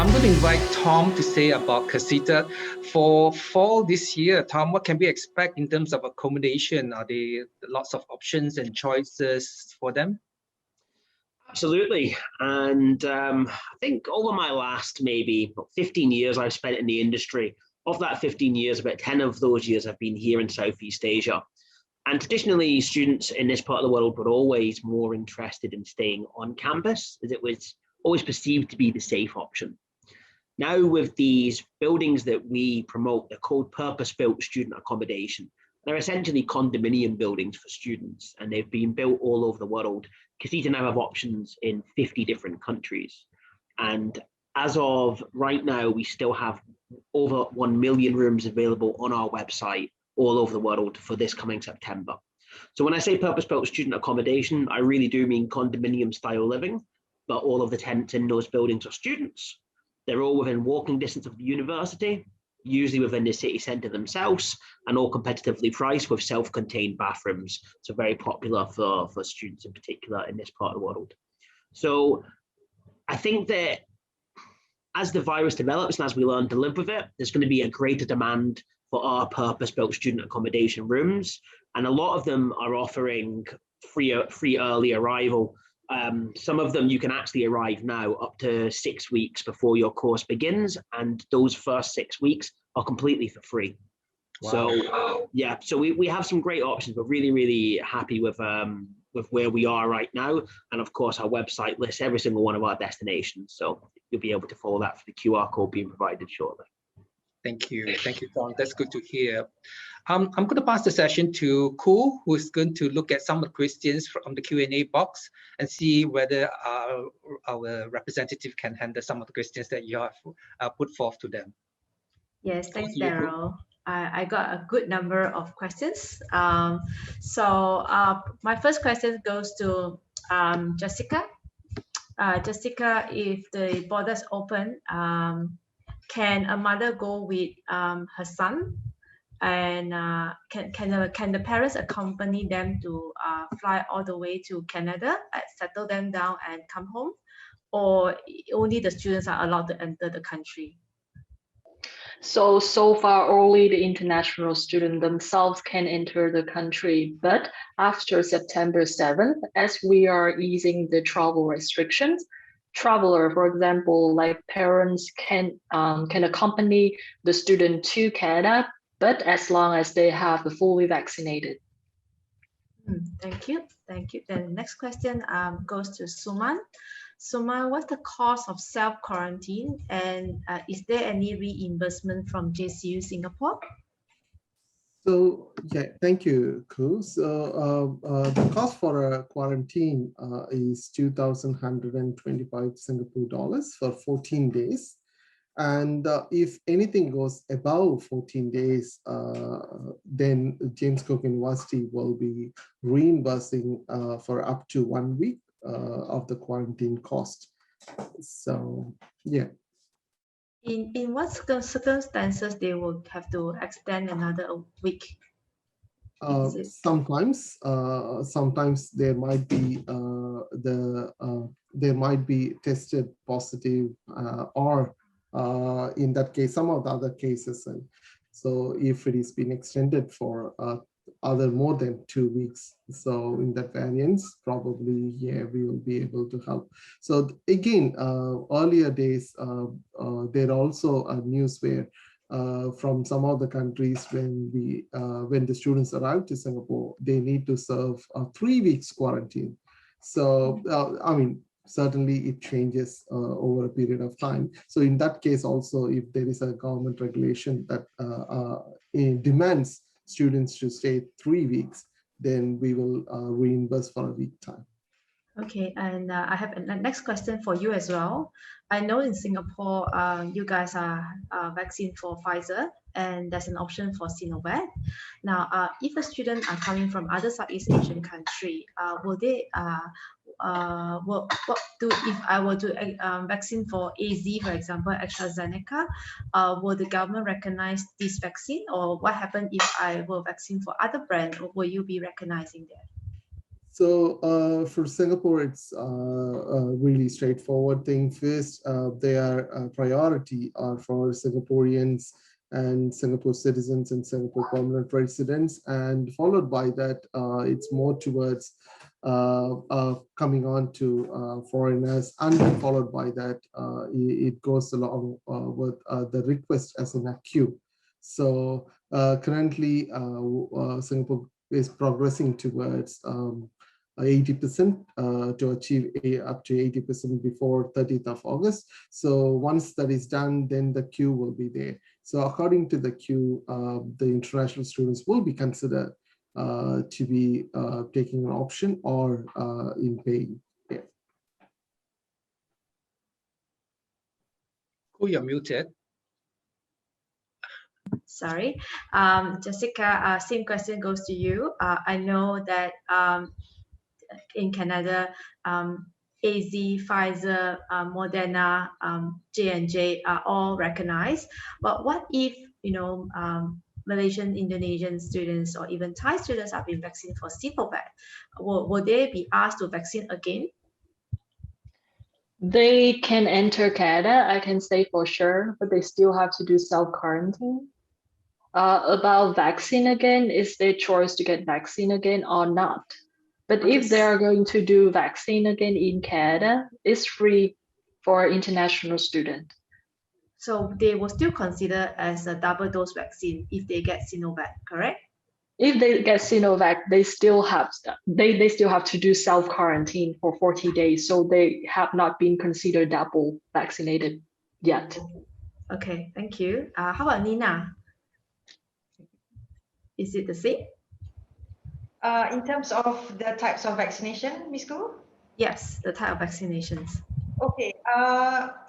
I'm going to invite Tom to say about Casita. For fall this year, Tom, what can we expect in terms of accommodation? Are there lots of options and choices for them? Absolutely. And I think over my last maybe 15 years I've spent in the industry, of that 15 years, about 10 of those years have been here in Southeast Asia. And traditionally, students in this part of the world were always more interested in staying on campus, as it was always perceived to be the safe option. Now, with these buildings that we promote, they're called purpose-built student accommodation. They're essentially condominium buildings for students, and they've been built all over the world. Casita now have options in 50 different countries. And as of right now, we still have over 1 million rooms available on our website all over the world for this coming September. So when I say purpose-built student accommodation, I really do mean condominium style living, but all of the tenants in those buildings are students. They're all within walking distance of the university, usually within the city centre themselves, and all competitively priced with self-contained bathrooms. So very popular for students in particular in this part of the world. So I think that as the virus develops and as we learn to live with it, there's going to be a greater demand for our purpose-built student accommodation rooms. And a lot of them are offering free early arrival. Some of them you can actually arrive now up to 6 weeks before your course begins, and those first 6 weeks are completely for free. Wow. So yeah, so we have some great options. We're really happy with where we are right now, and of course our website lists every single one of our destinations, so you'll be able to follow that for the QR code being provided shortly. Thank you, Tom. That's good to hear. I'm going to pass the session to Koo, who's going to look at some of the questions from the Q&A box and see whether our representative can handle some of the questions that you have put forth to them. Yes, thanks, Daryl. I got a good number of questions. So my first question goes to Jessica. Jessica, if the borders open, can a mother go with her son, and can the parents accompany them to fly all the way to Canada, settle them down and come home, or only the students are allowed to enter the country? So far, only the international students themselves can enter the country. But after September 7th, as we are easing the travel restrictions, traveler, for example, like parents can accompany the student to Canada, but as long as they have fully vaccinated. Thank you. Then next question goes to Suman. Suman, what's the cost of self-quarantine, and is there any reimbursement from JCU Singapore? So yeah, thank you, Koo. So the cost for a quarantine is 2,125 Singapore dollars for 14 days. And if anything goes above 14 days, then James Cook University will be reimbursing for up to 1 week of the quarantine cost. So yeah. In what circumstances they will have to extend another week? Sometimes there might be there might be tested positive, or in that case, some of the other cases. And so if it is been extended for other more than 2 weeks, so in that variance, probably, yeah, we will be able to help. So again, earlier days, there also a news where from some of the countries, when the students arrive to Singapore, they need to serve a 3 weeks quarantine. So I mean, certainly it changes over a period of time. So in that case also, if there is a government regulation that demands students to stay 3 weeks, then we will reimburse for a week time. Okay, and I have a next question for you as well. I know in Singapore, you guys are vaccine for Pfizer, and there's an option for Sinovac. Now, if a student are coming from other Southeast Asian country, will they if I were to vaccine for AZ, for example, AstraZeneca, will the government recognize this vaccine, or what happens if I will vaccine for other brand? Will you be recognizing that? So for Singapore, it's a really straightforward thing. First, their priority are for Singaporeans and Singapore citizens and Singapore permanent residents, and followed by that, it's more towards coming on to foreigners, and then followed by that, it goes along with the request as in a queue. So currently, Singapore is progressing towards 80% to achieve up to 80% before 30th of August. So once that is done, then the queue will be there. So according to the queue, the international students will be considered to be taking an option or in paying. Yeah. Cool, you're muted. Sorry, Jessica, same question goes to you. I know that in Canada, AZ, Pfizer, Moderna, J&J are all recognized. But what if, Malaysian, Indonesian students or even Thai students have been vaccinated for Sinovac? Will they be asked to vaccinate again? They can enter Canada, I can say for sure, but they still have to do self-quarantine. About vaccine again, is their choice to get vaccine again or not. But if they are going to do vaccine again in Canada, it's free for international students. So they will still consider as a double dose vaccine if they get Sinovac, correct? If they get Sinovac, they still have to do self-quarantine for 40 days. So they have not been considered double vaccinated yet. Okay, thank you. How about Nina? Is it the same? In terms of the types of vaccination, Ms. Gu? Yes, the type of vaccinations. Okay,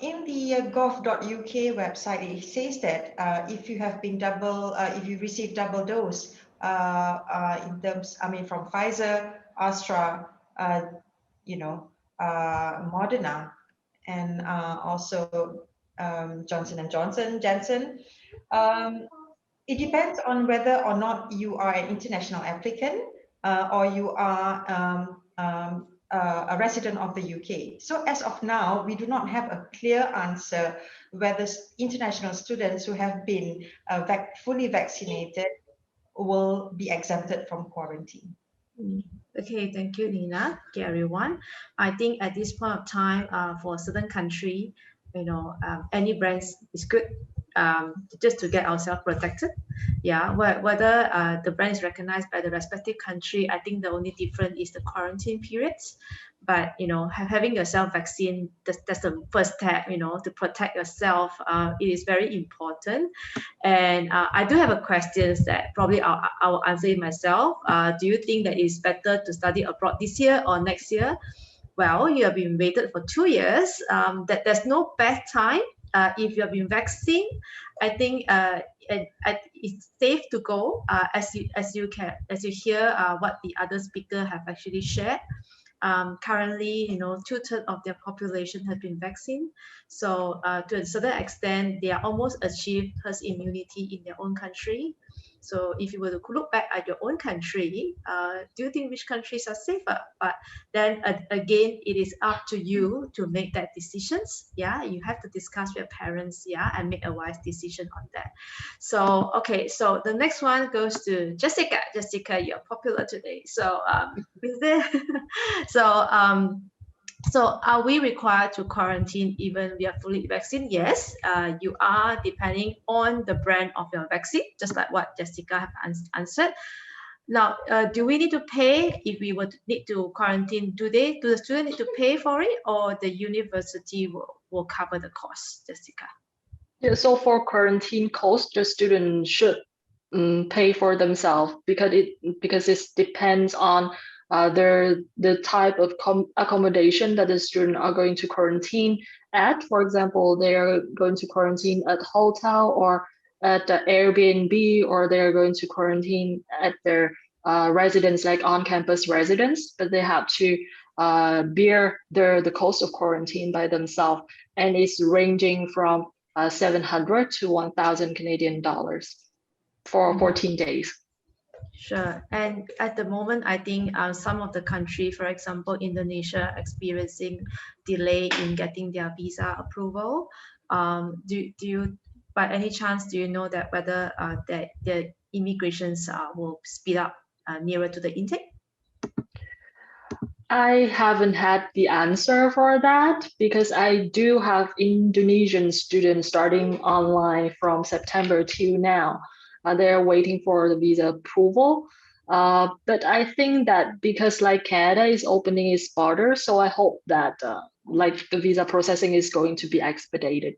in the gov.uk website, it says that if you have been if you received double dose, in terms, from Pfizer, Astra, Moderna, and also Johnson & Johnson, Janssen. It depends on whether or not you are an international applicant or you are a resident of the UK. So as of now, we do not have a clear answer whether international students who have been fully vaccinated will be exempted from quarantine. Okay, thank you, Nina. Okay, everyone. I think at this point of time, for a certain country, any brands is good, just to get ourselves protected. Yeah, whether the brand is recognized by the respective country, I think the only difference is the quarantine periods. But having yourself vaccine, that's the first step. To protect yourself, it is very important. And I do have a question that probably I'll answer it myself. Do you think that it's better to study abroad this year or next year? Well, you have been waited for 2 years. That there's no bad time. If you have been vaccinated, I think it's safe to go. As you hear what the other speaker have actually shared. Currently, 2/3 of their population have been vaccinated. So to a certain extent, they are almost achieved herd immunity in their own country. So if you were to look back at your own country, do you think which countries are safer? But then again, it is up to you to make that decisions. Yeah, you have to discuss with your parents, yeah, and make a wise decision on that. So, okay, so the next one goes to Jessica. Jessica, you're popular today. So is there so are we required to quarantine even we are fully vaccinated? Yes, you are, depending on the brand of your vaccine, just like what Jessica have answered. Now, do we need to pay if we were to need to quarantine? Do the student need to pay for it, or the university will cover the cost, Jessica? Yeah, so for quarantine cost, the student should pay for themselves because it depends on the type of accommodation that the student are going to quarantine at. For example, they are going to quarantine at hotel or at the Airbnb, or they are going to quarantine at their residence, like on-campus residence, but they have to bear the cost of quarantine by themselves, and it's ranging from 700 to 1,000 Canadian dollars for 14 days. Sure. And at the moment, I think some of the country, for example, Indonesia, experiencing delay in getting their visa approval. Do you, by any chance, do you know that whether that the immigrations will speed up nearer to the intake? I haven't had the answer for that because I do have Indonesian students starting online from September till now. They're waiting for the visa approval. But I think that because like Canada is opening its border, so I hope that like the visa processing is going to be expedited.